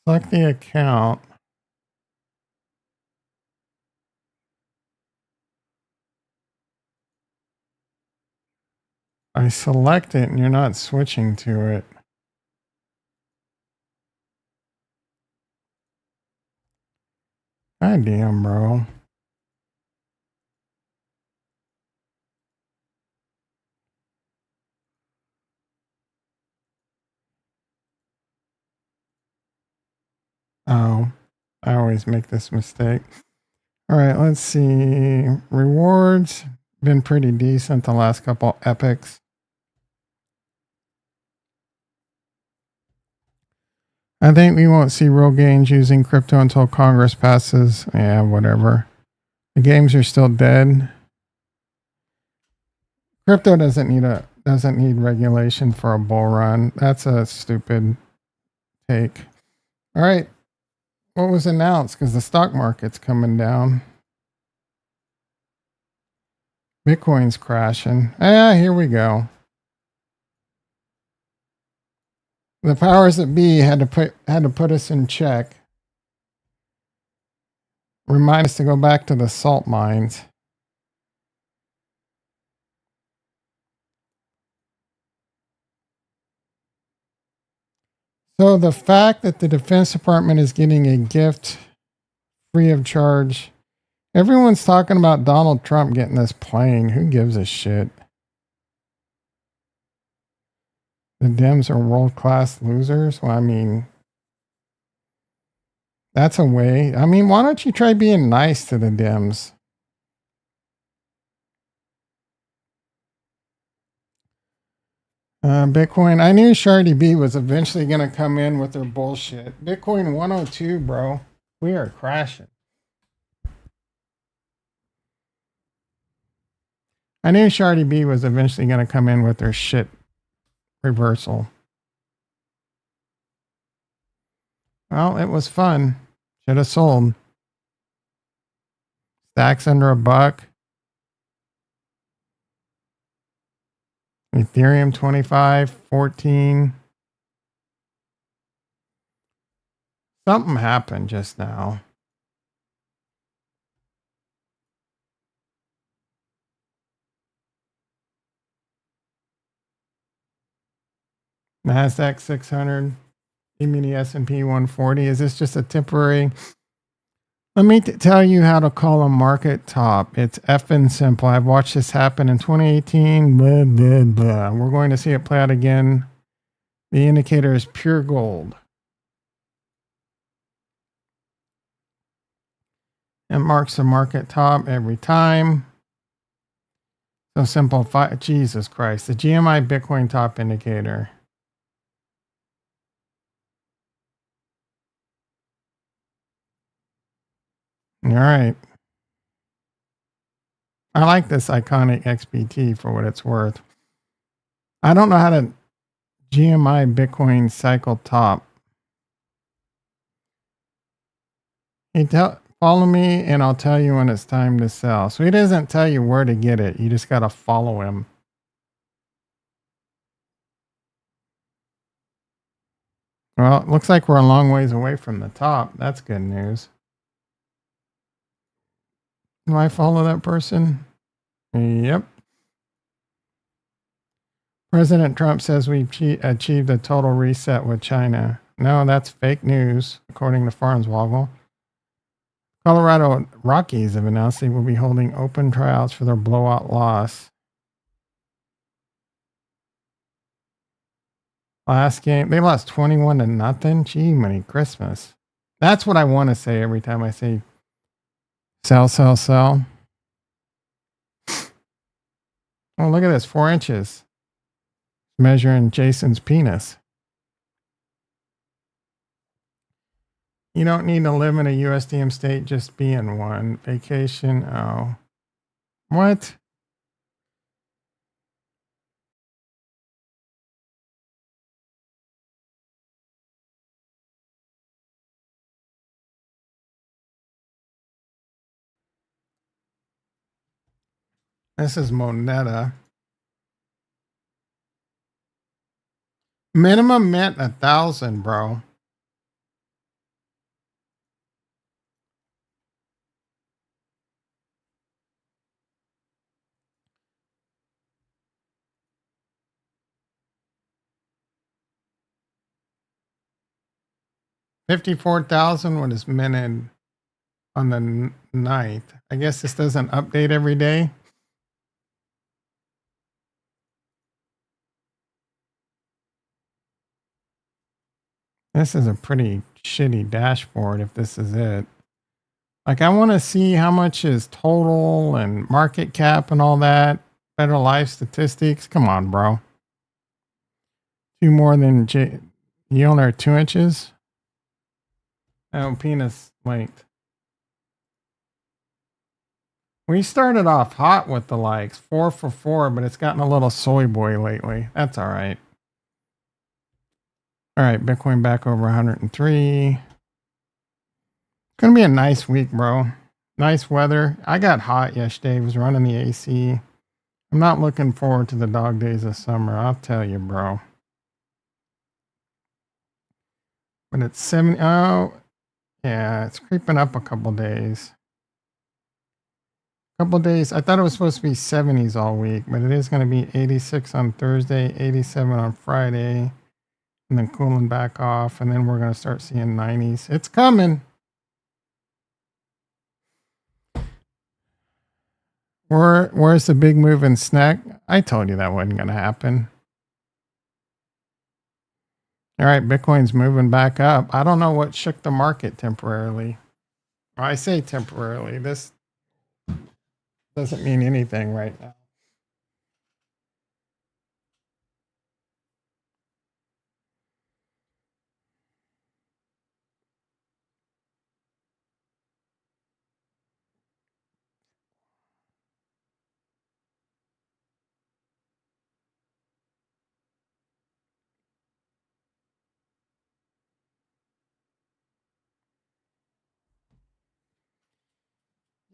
Select the account. I select it and you're not switching to it. God damn, bro. Oh, I always make this mistake. All right, let's see. Rewards been pretty decent the last couple epics. I think we won't see real gains using crypto until Congress passes. Yeah, whatever. The games are still dead. Crypto doesn't need regulation for a bull run. That's a stupid take. All right. What was announced? Because the stock market's coming down. Bitcoin's crashing. Ah, here we go. The powers that be had to put us in check. Remind us to go back to the salt mines. So the fact that the Defense Department is getting a gift free of charge, everyone's talking about Donald Trump getting this plane. Who gives a shit? The Dems are world-class losers? Well, I mean, that's a way. I mean, why don't you try being nice to the Dems? Bitcoin. I knew Shardy B was eventually going to come in with their bullshit. Bitcoin 102, bro. We are crashing. I knew Shardy B was eventually going to come in with their shit reversal. Well, it was fun. Should have sold. Stacks under $1. Ethereum 25, 14. Something happened just now. NASDAQ 600. E-mini S&P 140. Is this just a temporary? Let me tell you how to call a market top. It's effing simple. I've watched this happen in 2018. Blah, blah, blah. We're going to see it play out again. The indicator is pure gold. It marks the market top every time. So simple. Jesus Christ. The GMI Bitcoin top indicator. All right. I like this iconic XBT for what it's worth. I don't know how to GMI Bitcoin cycle top. Follow me and I'll tell you when it's time to sell. So he doesn't tell you where to get it. You just got to follow him. Well, it looks like we're a long ways away from the top. That's good news. Do I follow that person? Yep. President Trump says we've achieved a total reset with China. No, that's fake news, according to Farnswoggle. Colorado Rockies have announced they will be holding open tryouts for their blowout loss. Last game, they lost 21-0. Gee, many Christmas. That's what I want to say every time I say sell, sell, sell. Oh, look at this, 4 inches. Measuring Jason's penis. You don't need to live in a USDM state, just be in one. Vacation, oh. What? This is Moneta. Minimum mint 1,000, bro. $54,000 when it's minted on the 9th. I guess this doesn't update every day. This is a pretty shitty dashboard if this is it. Like, I want to see how much is total and market cap and all that. Better life statistics. Come on, bro. 2 more than you only are 2 inches? Oh, penis length. We started off hot with the likes. 4 for 4, but it's gotten a little soy boy lately. That's all right. All right, Bitcoin back over 103. It's going to be a nice week, bro. Nice weather. I got hot yesterday. Was running the AC. I'm not looking forward to the dog days of summer. I'll tell you, bro. But it's 70. Oh, yeah. It's creeping up a couple days. Couple days. I thought it was supposed to be 70s all week, but it is going to be 86 on Thursday, 87 on Friday, and then cooling back off. And then we're going to start seeing 90s. It's coming. Where's the big move in snack? I told you that wasn't going to happen. All right, Bitcoin's moving back up. I don't know what shook the market temporarily. I say temporarily. This doesn't mean anything right now.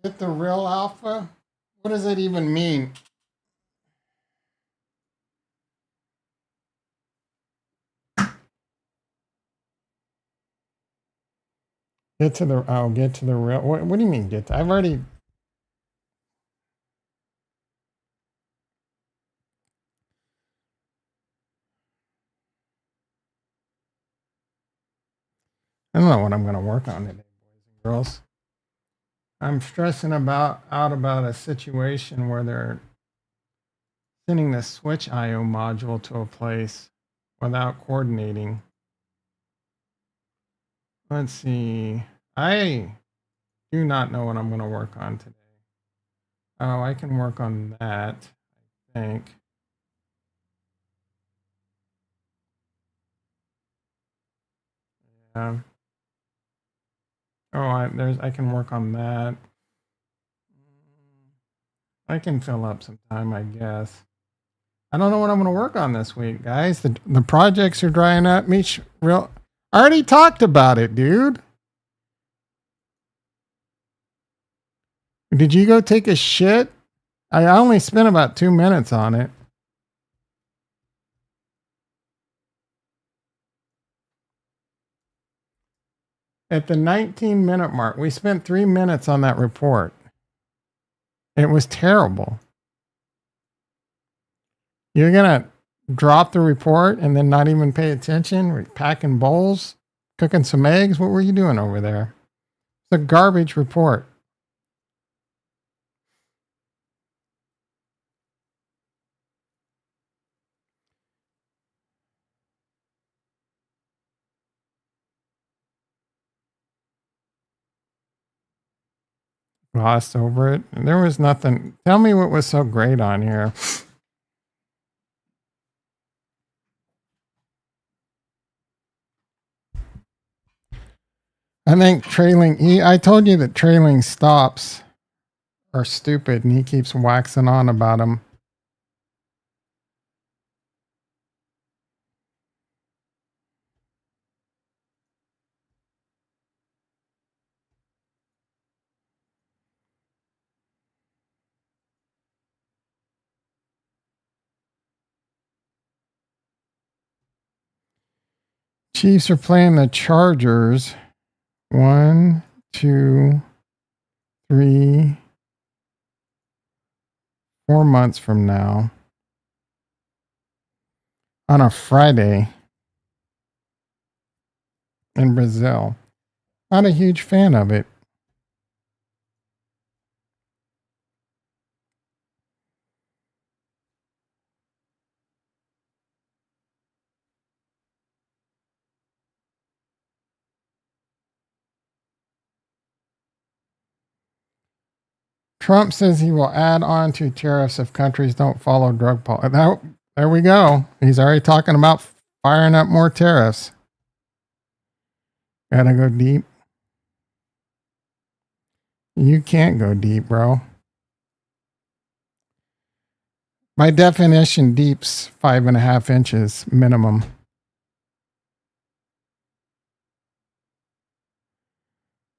Get the real alpha? What does it even mean? Get to the real. What do you mean get to? I've already. I don't know what I'm going to work on today, boys and girls. I'm stressing out about a situation where they're sending the Switch IO module to a place without coordinating. Let's see. do not know what I'm going to work on today. Oh, I can work on that, I think. Yeah. Oh, I can work on that. I can fill up some time, I guess. I don't know what I'm going to work on this week, guys. The projects are drying up. I already talked about it, dude. Did you go take a shit? I only spent about 2 minutes on it. At the 19-minute mark, we spent 3 minutes on that report. It was terrible. You're going to drop the report and then not even pay attention? We're packing bowls, cooking some eggs. What were you doing over there? It's a garbage report. Glossed over it. There was nothing. Tell me what was so great on here. I think I told you that trailing stops are stupid and he keeps waxing on about them. Chiefs are playing the Chargers 1, 2, 3, 4 months from now on a Friday in Brazil. Not a huge fan of it. Trump says he will add on to tariffs if countries don't follow drug policy. There we go. He's already talking about firing up more tariffs. Gotta go deep. You can't go deep, bro. By definition, deep's 5.5 inches minimum.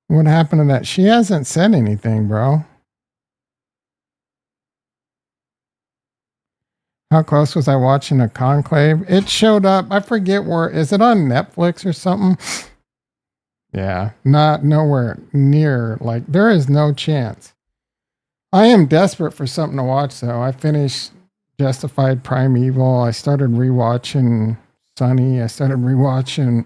What happened to that? She hasn't said anything, bro. How close was I watching a conclave? It showed up. I forget where. Is it on Netflix or something? Yeah, not nowhere near. Like, there is no chance. I am desperate for something to watch, though. I finished Justified Primeval. I started rewatching Sunny. I started rewatching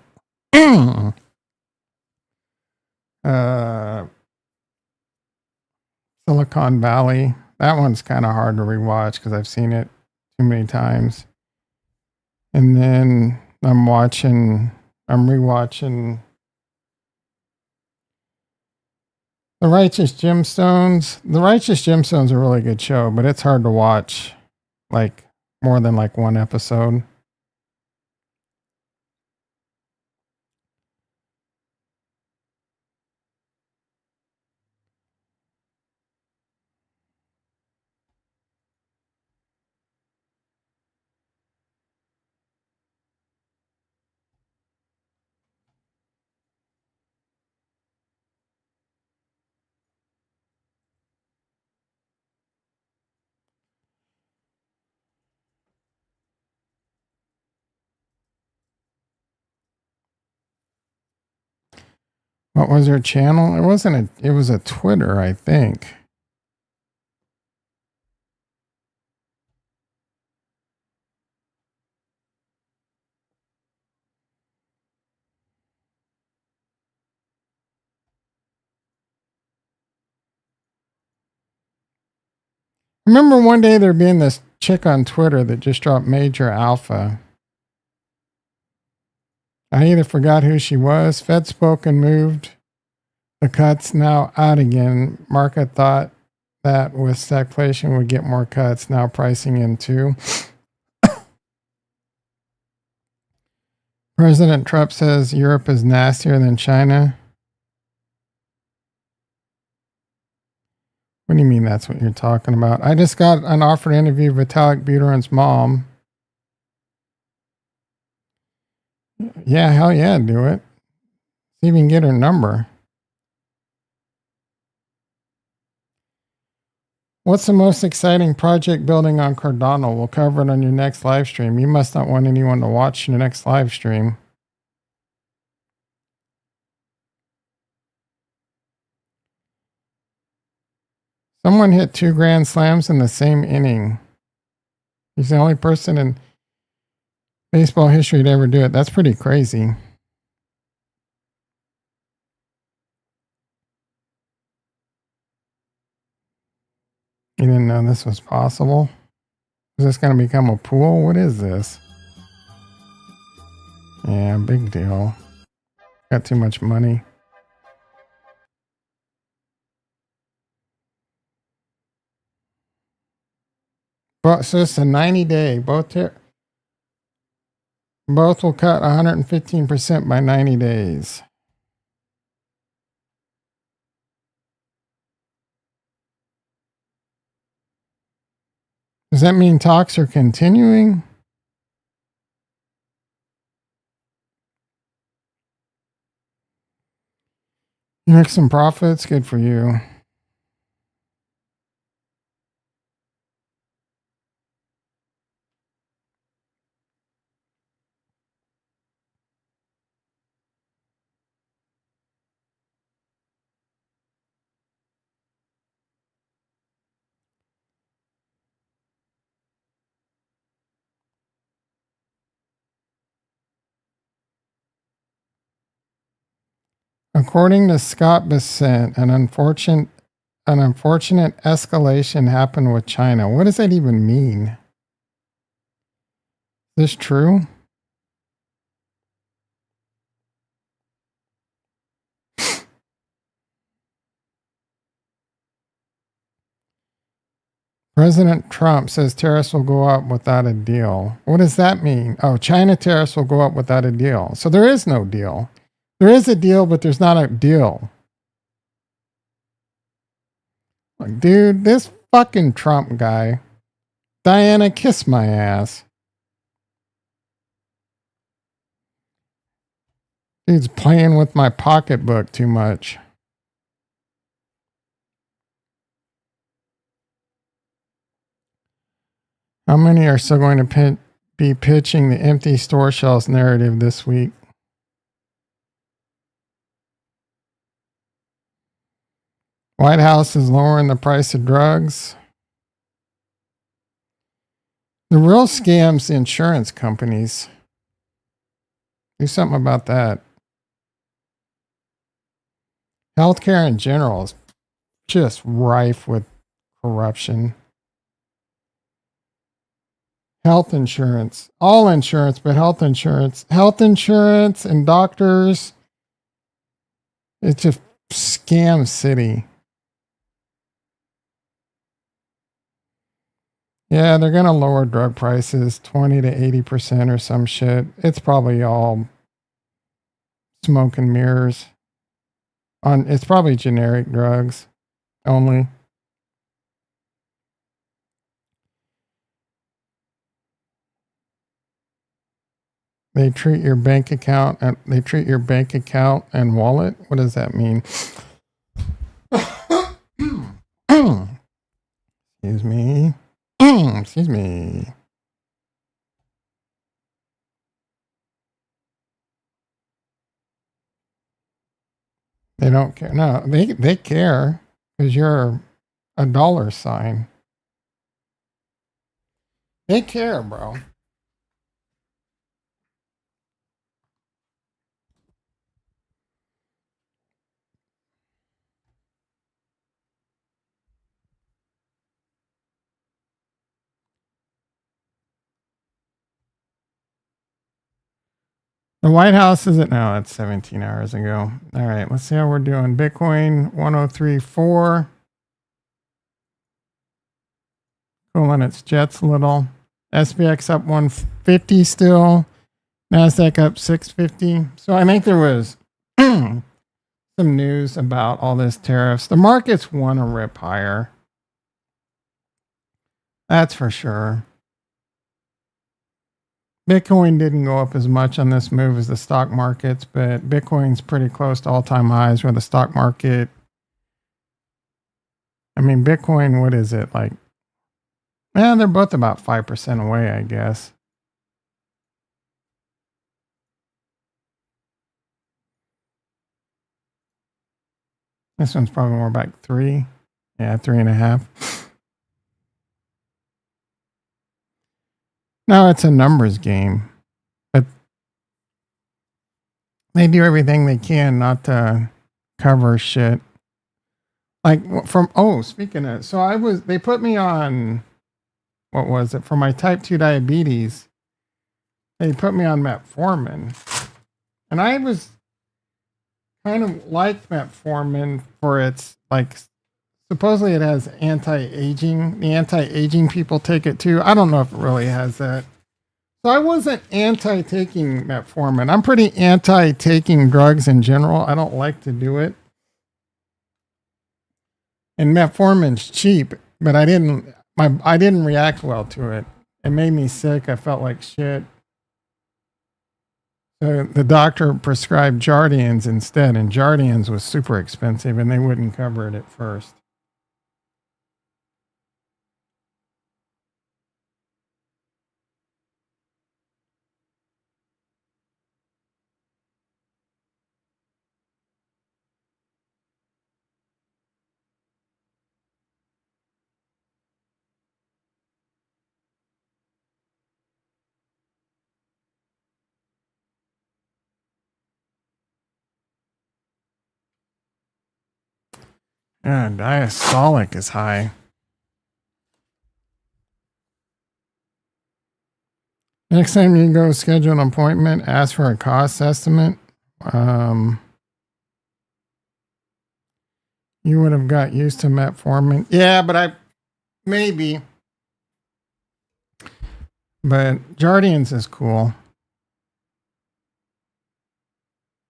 Silicon Valley. That one's kind of hard to rewatch because I've seen it too many times. And then I'm rewatching The Righteous Gemstones. The Righteous Gemstones is a really good show, but it's hard to watch like more than like one episode. What was her channel? It was a Twitter, I think. I remember one day there being this chick on Twitter that just dropped Major Alpha. I either forgot who she was. Fed spoke and moved The cuts now out again. Market thought that with stagflation would get more cuts. Now pricing in too. President Trump says Europe is nastier than China. What do you mean that's what you're talking about? I just got an offer to interview Vitalik Buterin's mom. Yeah, hell yeah, do it. See if you can get her number. What's the most exciting project building on Cardano? We'll cover it on your next live stream. You must not want anyone to watch your next live stream. Someone hit 2 grand slams in the same inning. He's the only person in baseball history to ever do it. That's pretty crazy. You didn't know this was possible? Is this going to become a pool? What is this? Yeah, big deal. Got too much money. But so it's a 90-day. Both will cut 115% by 90 days. Does that mean talks are continuing? You make some profits? Good for you. According to Scott Bissett, an unfortunate escalation happened with China. What does that even mean? Is this true? President Trump says tariffs will go up without a deal. What does that mean? Oh, China tariffs will go up without a deal. So there is no deal. There is a deal, but there's not a deal. Like, dude, this fucking Trump guy. Diana, kiss my ass. Dude's playing with my pocketbook too much. How many are still going to be pitching the empty store shelves narrative this week? White House is lowering the price of drugs. The real scam's the insurance companies. Do something about that. Healthcare in general is just rife with corruption. Health insurance, all insurance, but health insurance and doctors. It's a scam city. Yeah, they're going to lower drug prices 20 to 80% or some shit. It's probably all smoke and mirrors. It's probably generic drugs only. They treat your bank account and wallet. What does that mean? Excuse me. Excuse me. They don't care. No, they care because you're a dollar sign. They care, bro. The White House isn't now. That's 17 hours ago. All right, let's see how we're doing. Bitcoin 103.4. Cooling its jets a little. SPX up 150 still. NASDAQ up 650. So I think there was some news about all this tariffs. The markets want to rip higher. That's for sure. Bitcoin didn't go up as much on this move as the stock markets, but Bitcoin's pretty close to all-time highs where the stock market. I mean, Bitcoin, what is it like? They're both about 5% away, I guess. This one's probably more like 3. Yeah, 3.5. No, it's a numbers game. But they do everything they can not to cover shit. Like speaking of, they put me on, what was it? For my type 2 diabetes, they put me on metformin. And I was kind of like metformin for its, like, supposedly it has anti-aging. The anti-aging people take it too. I don't know if it really has that. So I wasn't anti-taking metformin. I'm pretty anti-taking drugs in general. I don't like to do it. And metformin's cheap, but I didn't react well to it. It made me sick. I felt like shit. So the doctor prescribed Jardians instead, and Jardians was super expensive, and they wouldn't cover it at first. Yeah, diastolic is high. Next time you go schedule an appointment, ask for a cost estimate. You would have got used to metformin. Yeah, but maybe. But Jardians is cool.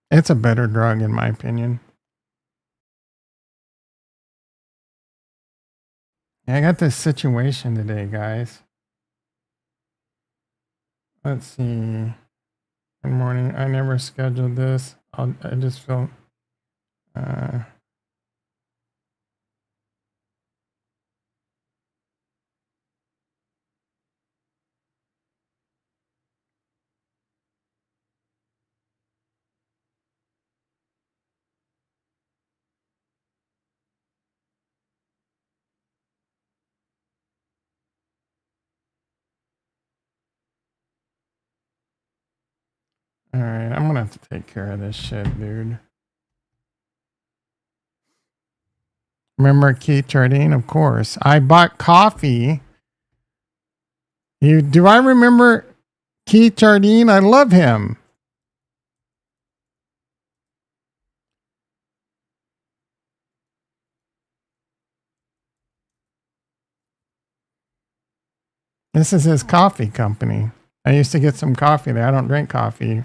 It's a better drug in my opinion. Yeah, I got this situation today, guys. Let's see. Good morning. I never scheduled this. I just feel. All right, I'm gonna have to take care of this shit, dude. Remember Keith Jardine? Of course. I bought coffee. Do I remember Keith Jardine? I love him. This is his coffee company. I used to get some coffee there. I don't drink coffee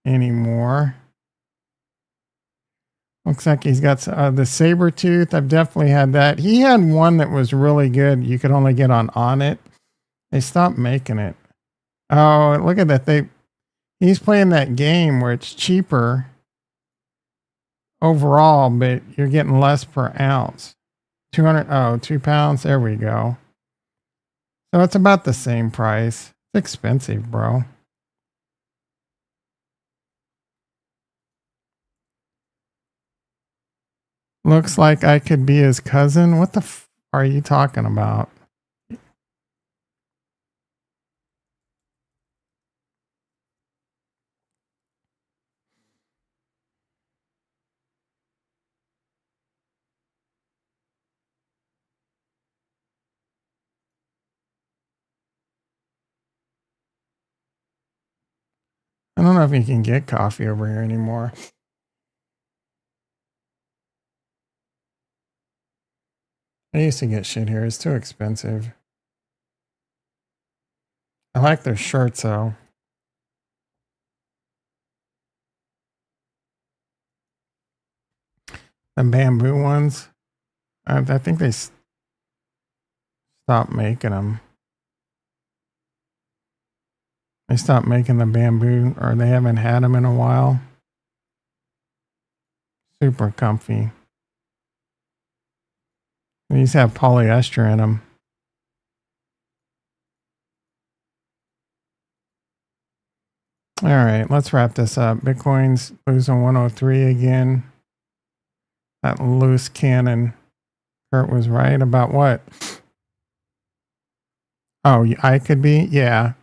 anymore. Looks like he's got the saber tooth. I've definitely had that. He had one that was really good. You could only get on it. They stopped making it. Oh, look at that. He's playing that game where it's cheaper overall, but you're getting less per ounce. 2 pounds. There we go. So it's about the same price. It's expensive, bro. Looks like I could be his cousin. What the are you talking about? I don't know if you can get coffee over here anymore. I used to get shit here. It's too expensive. I like their shirts though. The bamboo ones. I think they stopped making them. They stopped making the bamboo, or they haven't had them in a while. Super comfy. These have polyester in them. All right, let's wrap this up. Bitcoin's losing 103 again. That loose cannon. Kurt was right about what? Oh, I could be? Yeah.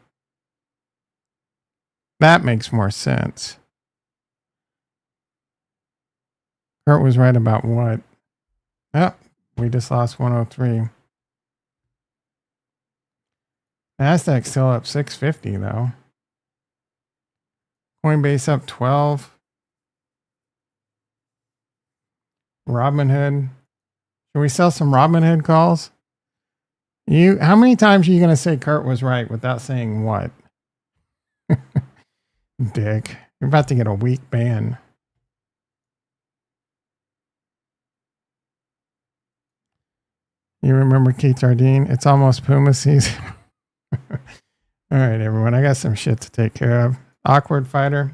That makes more sense. Kurt was right about what? Oh, we just lost 103. Nasdaq's still up 650 though. Coinbase up 12. Robinhood. Should we sell some Robinhood calls? How many times are you going to say Kurt was right without saying what? Dick. You're about to get a week ban. You remember Keith Jardine? It's almost Puma season. All right, everyone. I got some shit to take care of. Awkward fighter.